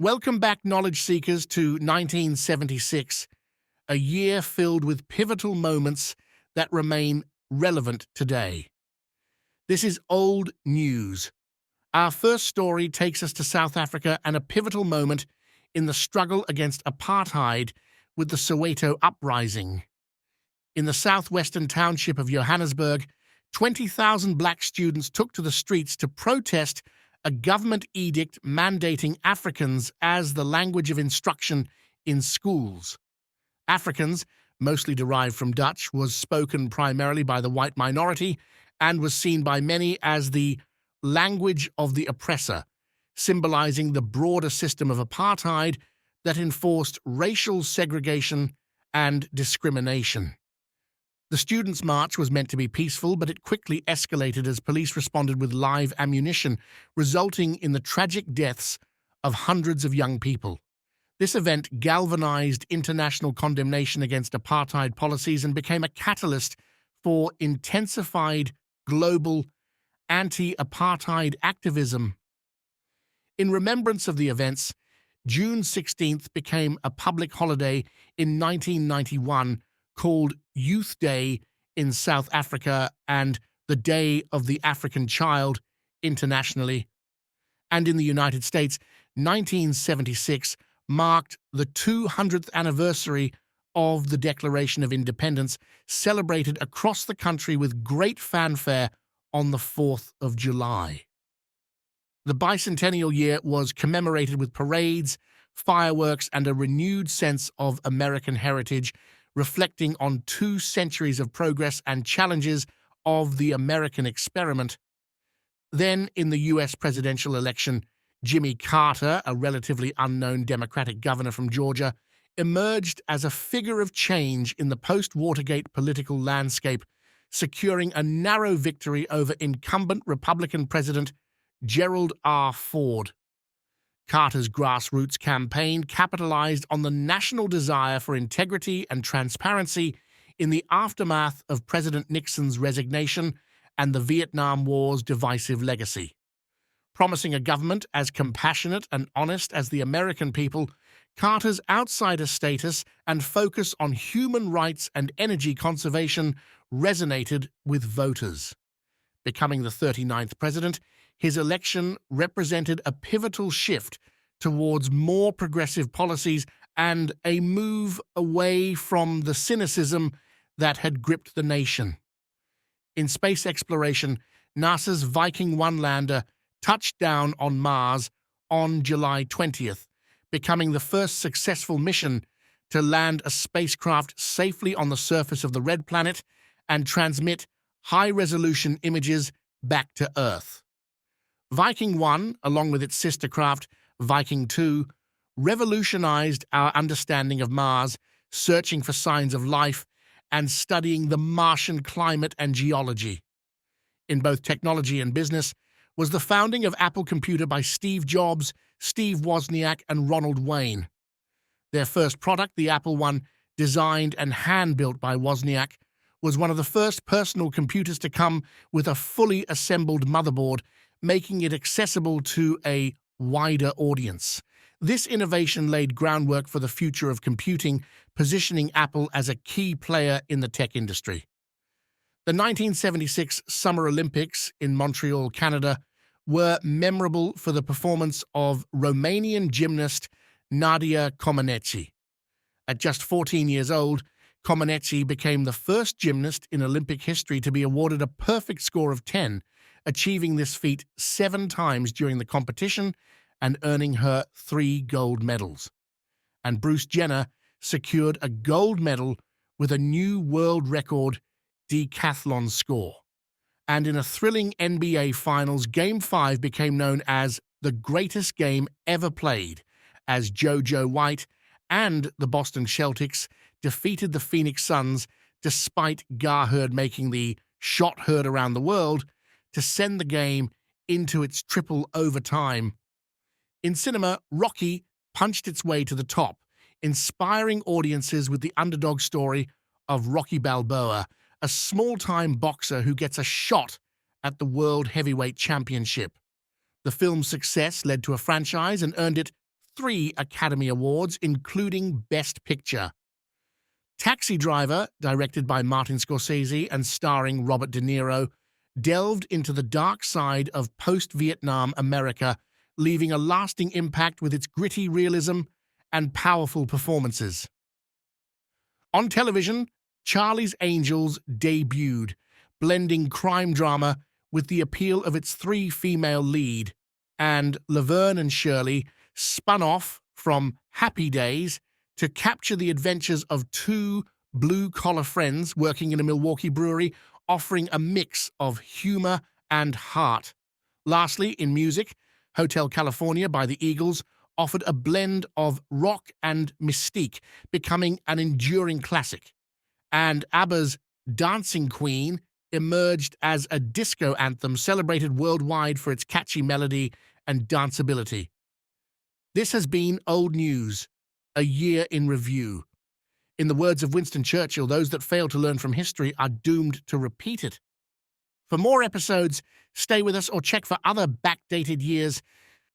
Welcome back, knowledge seekers, to 1976, a year filled with pivotal moments that remain relevant today. This is old news. Our first story takes us to South Africa and a pivotal moment in the struggle against apartheid with the Soweto uprising. In the southwestern township of Johannesburg, 20,000 black students took to the streets to protest a government edict mandating Afrikaans as the language of instruction in schools. Afrikaans, mostly derived from Dutch, was spoken primarily by the white minority and was seen by many as the language of the oppressor, symbolizing the broader system of apartheid that enforced racial segregation and discrimination. The Students' March was meant to be peaceful, but it quickly escalated as police responded with live ammunition, resulting in the tragic deaths of hundreds of young people. This event galvanized international condemnation against apartheid policies and became a catalyst for intensified global anti-apartheid activism. In remembrance of the events, June 16th became a public holiday in 1991 called Youth Day in South Africa and the Day of the African Child internationally. And in the United States, 1976 marked the 200th anniversary of the Declaration of Independence, celebrated across the country with great fanfare on the 4th of July. The bicentennial year was commemorated with parades, fireworks, and a renewed sense of American heritage, reflecting on 2 centuries of progress and challenges of the American experiment. Then, in the U.S. presidential election, Jimmy Carter, a relatively unknown Democratic governor from Georgia, emerged as a figure of change in the post-Watergate political landscape, securing a narrow victory over incumbent Republican President Gerald R. Ford. Carter's grassroots campaign capitalized on the national desire for integrity and transparency in the aftermath of President Nixon's resignation and the Vietnam War's divisive legacy. Promising a government as compassionate and honest as the American people, Carter's outsider status and focus on human rights and energy conservation resonated with voters. Becoming the 39th president, his election represented a pivotal shift towards more progressive policies and a move away from the cynicism that had gripped the nation. In space exploration, NASA's Viking 1 lander touched down on Mars on July 20th, becoming the first successful mission to land a spacecraft safely on the surface of the Red Planet and transmit high-resolution images back to Earth. Viking 1, along with its sister craft, Viking 2, revolutionized our understanding of Mars, searching for signs of life and studying the Martian climate and geology. In both technology and business was the founding of Apple Computer by Steve Jobs, Steve Wozniak, and Ronald Wayne. Their first product, the Apple I, designed and hand-built by Wozniak, was one of the first personal computers to come with a fully assembled motherboard, making it accessible to a wider audience. This innovation laid groundwork for the future of computing, positioning Apple as a key player in the tech industry. The 1976 Summer Olympics in Montreal, Canada, were memorable for the performance of Romanian gymnast Nadia Comaneci. At just 14 years old, Comaneci became the first gymnast in Olympic history to be awarded a perfect score of 10, achieving this feat 7 times during the competition and earning her 3 gold medals. And Bruce Jenner secured a gold medal with a new world record decathlon score. And in a thrilling NBA Finals, Game 5 became known as the greatest game ever played, as JoJo White and the Boston Celtics defeated the Phoenix Suns despite Garherd making the shot heard around the world to send the game into its triple overtime. In cinema, Rocky punched its way to the top, inspiring audiences with the underdog story of Rocky Balboa, a small-time boxer who gets a shot at the World Heavyweight Championship. The film's success led to a franchise and earned it 3 Academy Awards, including Best Picture. Taxi Driver, directed by Martin Scorsese and starring Robert De Niro, delved into the dark side of post-Vietnam America, leaving a lasting impact with its gritty realism and powerful performances. On television, Charlie's Angels debuted, blending crime drama with the appeal of its 3 female lead, and Laverne and Shirley spun off from Happy Days to capture the adventures of 2 blue-collar friends working in a Milwaukee brewery, offering a mix of humor and heart. Lastly, in music, Hotel California by the Eagles offered a blend of rock and mystique, becoming an enduring classic. And ABBA's Dancing Queen emerged as a disco anthem celebrated worldwide for its catchy melody and danceability. This has been Old News, a year in review. In the words of Winston Churchill, those that fail to learn from history are doomed to repeat it. For more episodes, stay with us or check for other backdated years